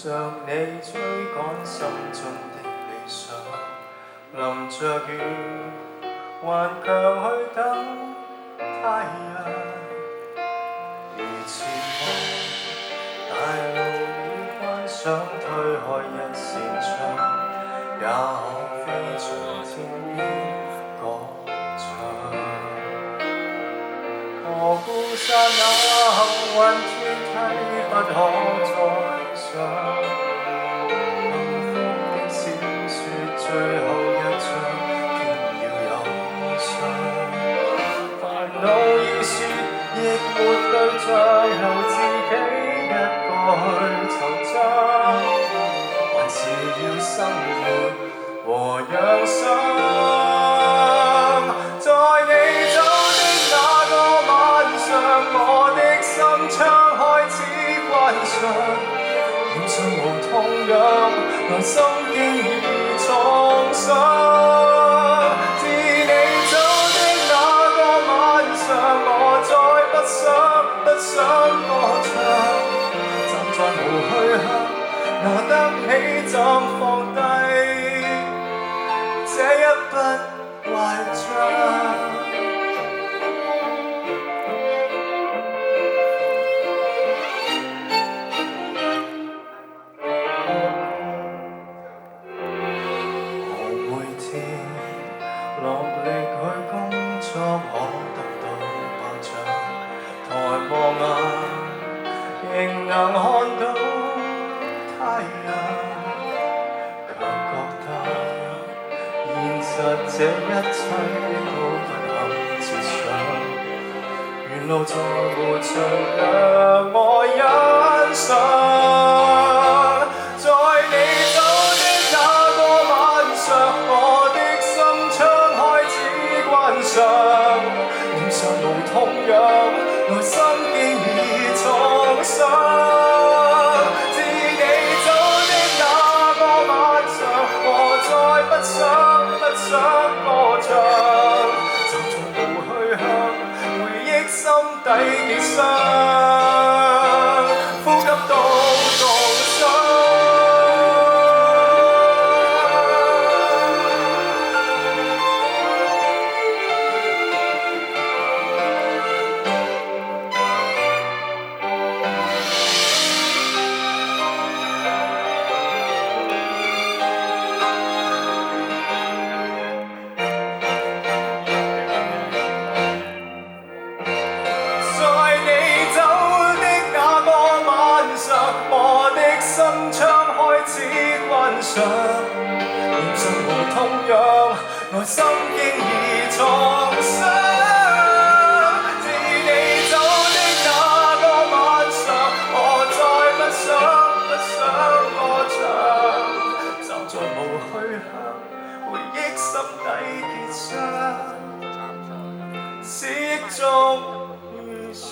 着你追趕心中的理想，淋着雨，還強去等太陽。如前往大路已關上，推開一扇窗，也可飛上天邊歌唱。何故剎那幸運天梯不可再上？幸福的小說最後一章，偏要有悲傷。煩惱已說，亦沒對象，由自己一個去惆悵，還是要生活和養傷。在你走的那個晚上，我的心窗開始關上，臉上無痛癢，內心經已創傷。自你走的那個晚上，我再不想歌唱，站在無去向，拿得起怎放低這一筆壞帳。落力去工作，可得到褒獎。抬望眼，仍能看到太陽，卻覺得現實這一切都不堪設想。沿路再沒誰讓我欣賞。在你走的那個晚上，我的心窗開始關上，臉上無痛癢，內心經已創傷。自你走的那個晚上，我再不想歌唱，就像無去向，回憶心底結傷，呼吸到共傷。臉上無痛癢，內心經已創傷。自你走的那個晚上，我再不想歌唱，站在無去向，回憶心底結傷，是憶中遇上。